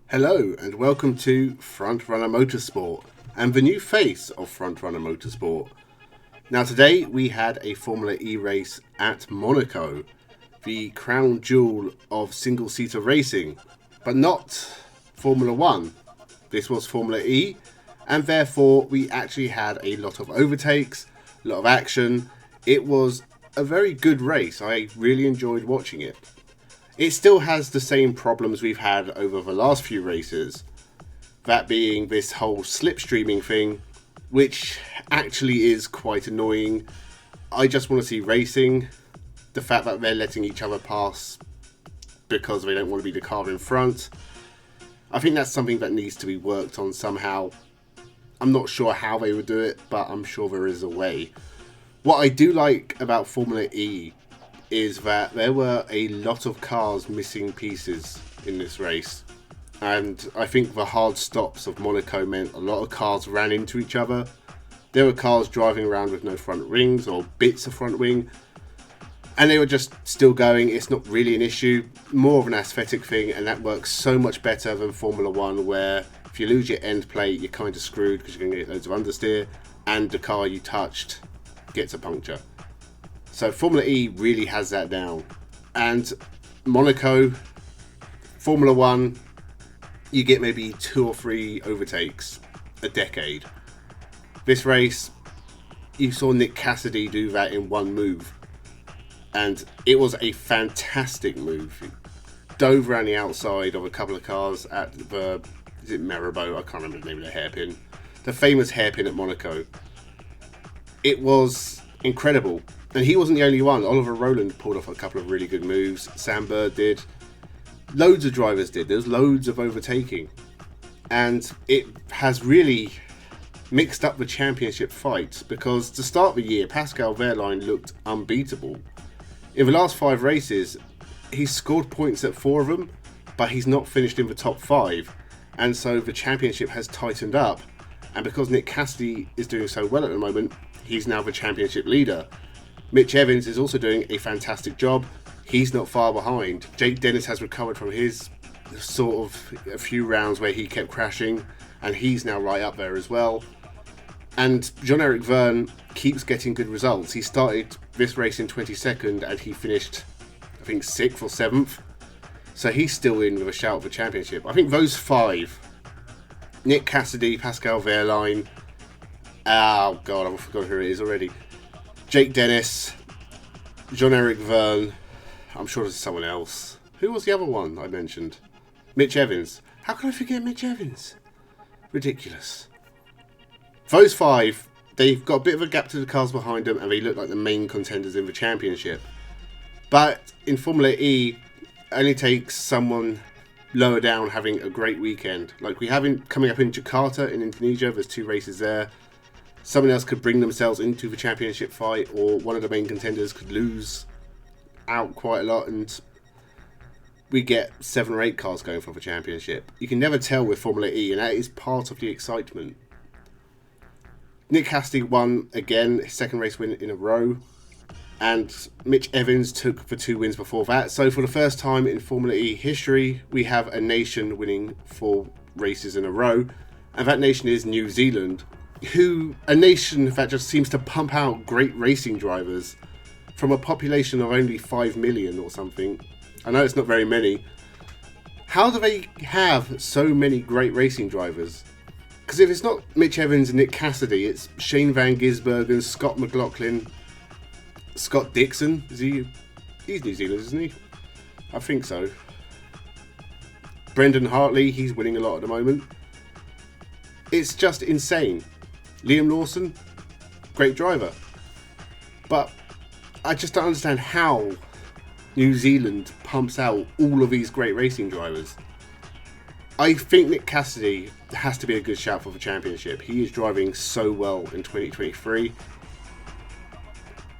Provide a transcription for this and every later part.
Hello and welcome to Frontrunner Motorsport and the new face of Frontrunner Motorsport. Now today we had a Formula E race at Monaco, the crown jewel of single-seater racing, but not Formula 1. This was Formula E, and therefore we actually had a lot of overtakes, a lot of action. It was a very good race. I really enjoyed watching it. It still has the same problems we've had over the last few races, that being this whole slipstreaming thing, which actually is quite annoying. I just want to see racing. The fact that they're letting each other pass because they don't want to be the car in front, I think that's something that needs to be worked on somehow. I'm not sure how they would do it, but I'm sure there is a way. What I do like about Formula E is that there were a lot of cars missing pieces in this race, and I think the hard stops of Monaco meant a lot of cars ran into each other. There were cars driving around with no front wings or bits of front wing, and they were just still going. It's not really an issue, more of an aesthetic thing, and that works so much better than Formula 1, where if you lose your end plate you're kind of screwed because you're going to get loads of understeer and the car you touched gets a puncture. So Formula E really has that down. And Monaco, Formula 1, you get maybe 2 or 3 overtakes a decade. This race, you saw Nick Cassidy do that in one move. And it was a fantastic move. He dove around the outside of a couple of cars at the, is it Marabou? I can't remember the name of the hairpin. The famous hairpin at Monaco. It was incredible. And he wasn't the only one. Oliver Rowland pulled off a couple of really good moves. Sam Bird did. Loads of drivers did. There's loads of overtaking. And it has really mixed up the championship fight, because to start the year, Pascal Wehrlein looked unbeatable. In the last 5 races, he's scored points at 4 of them, but he's not finished in the top 5. And so the championship has tightened up. And because Nick Cassidy is doing so well at the moment, he's now the championship leader. Mitch Evans is also doing a fantastic job. He's not far behind. Jake Dennis has recovered from his sort of a few rounds where he kept crashing, and he's now right up there as well. And Jean-Eric Vergne keeps getting good results. He started this race in 22nd and he finished, I think, 6th or 7th. So he's still in with a shout for championship. I think those 5, Nick Cassidy, Pascal Wehrlein, oh god, I've forgotten who it is already. Jake Dennis, Jean-Eric Vergne, I'm sure there's someone else. Who was the other one I mentioned? Mitch Evans. How can I forget Mitch Evans? Ridiculous. Those 5, they've got a bit of a gap to the cars behind them, and they look like the main contenders in the championship. But in Formula E, it only takes someone lower down having a great weekend. Like we have coming up in Jakarta in Indonesia, there's 2 races there. Someone else could bring themselves into the championship fight, or one of the main contenders could lose out quite a lot, and we get 7 or 8 cars going for the championship. You can never tell with Formula E, and that is part of the excitement. Nick Cassidy won again, his 2nd race win in a row, and Mitch Evans took the 2 wins before that. So for the first time in Formula E history, we have a nation winning 4 races in a row, and that nation is New Zealand. A nation that just seems to pump out great racing drivers from a population of only 5 million or something. I know it's not very many. How do they have so many great racing drivers? Because if it's not Mitch Evans and Nick Cassidy, it's Shane Van Gisbergen, Scott McLaughlin, Scott Dixon. He's New Zealand, isn't he? I think so. Brendan Hartley, he's winning a lot at the moment. It's just insane. Liam Lawson, great driver. But I just don't understand how New Zealand pumps out all of these great racing drivers. I think Nick Cassidy has to be a good shout for the championship. He is driving so well in 2023.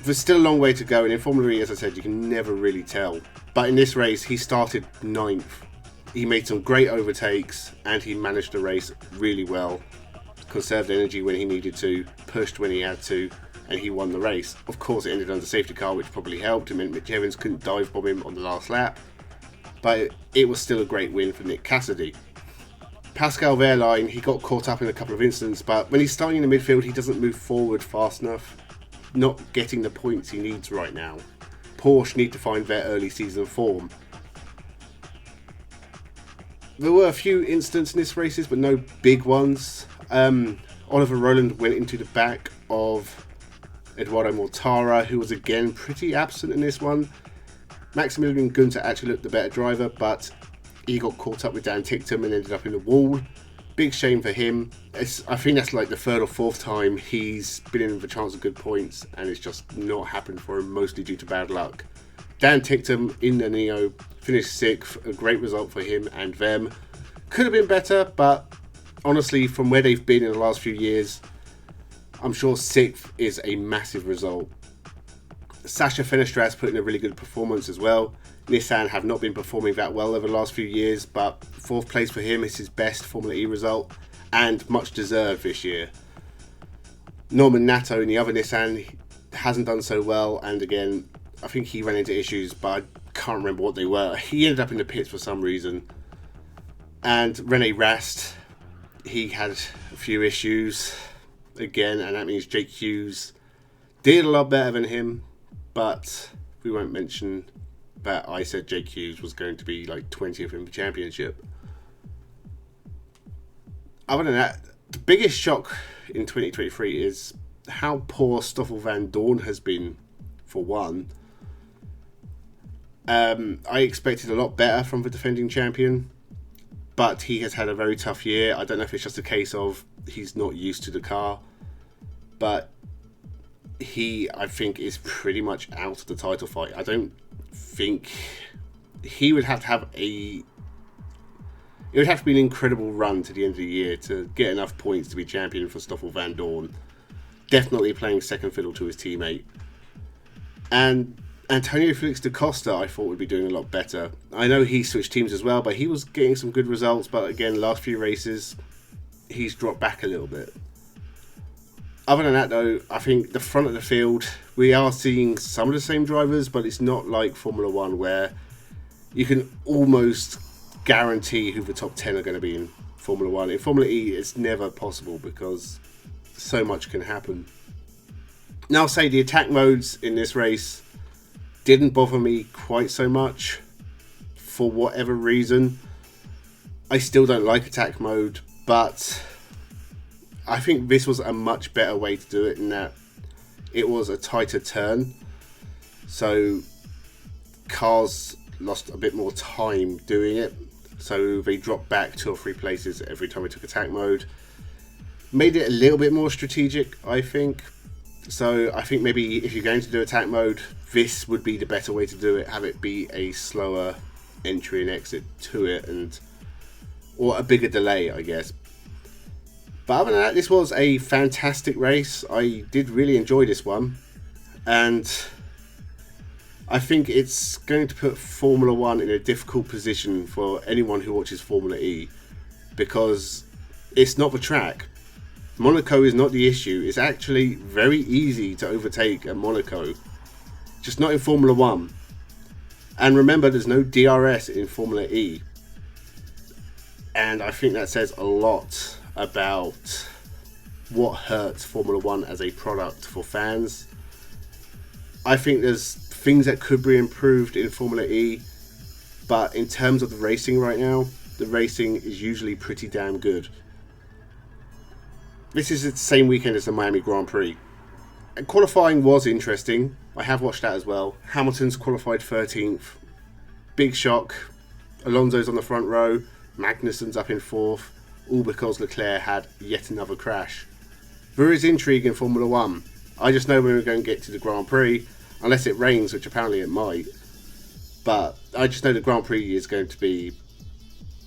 There's still a long way to go, and in Formula E, as I said, you can never really tell. But in this race, he started 9th. He made some great overtakes, and he managed the race really well. Conserved energy when he needed to, pushed when he had to, and he won the race. Of course, it ended under safety car, which probably helped. It meant Mitch Evans couldn't dive bomb him on the last lap. But it was still a great win for Nick Cassidy. Pascal Wehrlein, he got caught up in a couple of incidents, but when he's starting in the midfield, he doesn't move forward fast enough. Not getting the points he needs right now. Porsche need to find their early season form. There were a few incidents in this races, but no big ones. Oliver Rowland went into the back of Eduardo Mortara, who was again pretty absent in this one. Maximilian Günther actually looked the better driver, but he got caught up with Dan Ticktum and ended up in the wall. Big shame for him. I think that's like the third or fourth time he's been in with a chance of good points, and it's just not happened for him, mostly due to bad luck. Dan Ticktum in the Neo finished 6th, a great result for him and them. Could have been better, but honestly, from where they've been in the last few years, I'm sure 6th is a massive result. Sasha Fenestras put in a really good performance as well. Nissan have not been performing that well over the last few years, but 4th place for him is his best Formula E result, and much deserved this year. Norman Nato in the other Nissan hasn't done so well, and again, I think he ran into issues, but I can't remember what they were. He ended up in the pits for some reason. And Rene Rast, he had a few issues again, and that means Jake Hughes did a lot better than him, but we won't mention that I said Jake Hughes was going to be like 20th in the championship. Other than that, the biggest shock in 2023 is how poor Stoffel Van Dorn has been, for one. I expected a lot better from the defending champion, but he has had a very tough year. I don't know if it's just a case of he's not used to the car, but he, I think, is pretty much out of the title fight. I don't think he would have to have it would have to be an incredible run to the end of the year to get enough points to be champion for Stoffel Van Dorn. Definitely playing second fiddle to his teammate. And Antonio Felix da Costa, I thought, would be doing a lot better. I know he switched teams as well, but he was getting some good results. But again, last few races, he's dropped back a little bit. Other than that, though, I think the front of the field, we are seeing some of the same drivers, but it's not like Formula One where you can almost guarantee who the top 10 are going to be in Formula One. In Formula E, it's never possible because so much can happen. Now, I'll say the attack modes in this race didn't bother me quite so much for whatever reason. I still don't like attack mode, but I think this was a much better way to do it in that it was a tighter turn, so cars lost a bit more time doing it, so they dropped back 2 or 3 places every time we took attack mode. Made it a little bit more strategic, I think. So I think maybe if you're going to do attack mode, this would be the better way to do it. Have it be a slower entry and exit to it, or a bigger delay, I guess. But other than that, this was a fantastic race. I did really enjoy this one, and I think it's going to put Formula One in a difficult position for anyone who watches Formula E, because it's not the track. Monaco is not the issue. It's actually very easy to overtake at Monaco, just not in Formula One. And remember, there's no DRS in Formula E, and I think that says a lot about what hurts Formula One as a product for fans. I think there's things that could be improved in Formula E, but in terms of the racing right now, the racing is usually pretty damn good. This is the same weekend as the Miami Grand Prix. And qualifying was interesting. I have watched that as well. Hamilton's qualified 13th. Big shock. Alonso's on the front row. Magnussen's up in 4th. All because Leclerc had yet another crash. There is intrigue in Formula One. I just know when we're going to get to the Grand Prix, unless it rains, which apparently it might. But I just know the Grand Prix is going to be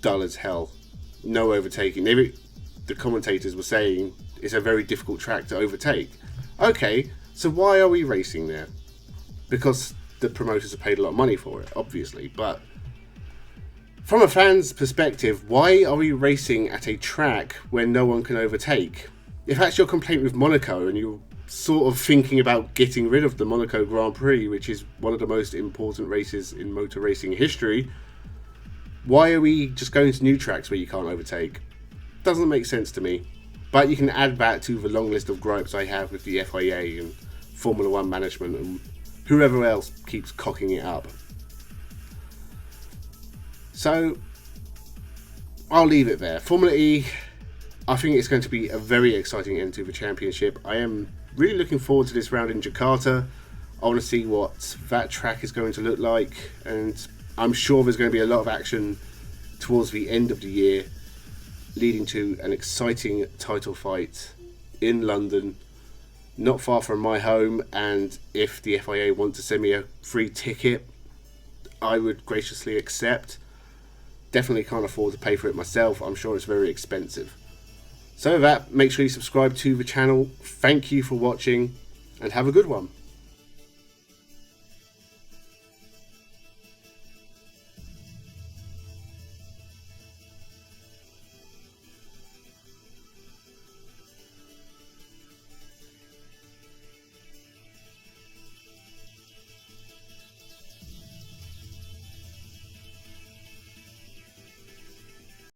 dull as hell. No overtaking. The commentators were saying it's a very difficult track to overtake. Okay, so why are we racing there? Because the promoters have paid a lot of money for it, obviously. But from a fan's perspective, why are we racing at a track where no one can overtake? If that's your complaint with Monaco and you're sort of thinking about getting rid of the Monaco Grand Prix, which is one of the most important races in motor racing history, why are we just going to new tracks where you can't overtake? doesn't make sense to me. But you can add that to the long list of gripes I have with the FIA and Formula One management and whoever else keeps cocking it up. So I'll leave it there. Formula E, I think it's going to be a very exciting end to the championship. I am really looking forward to this round in Jakarta. I want to see what that track is going to look like, and I'm sure there's going to be a lot of action towards the end of the year, leading to an exciting title fight in London, not far from my home. And if the FIA want to send me a free ticket, I would graciously accept. Definitely can't afford to pay for it myself. I'm sure it's very expensive. So with that, make sure you subscribe to the channel. Thank you for watching and have a good one.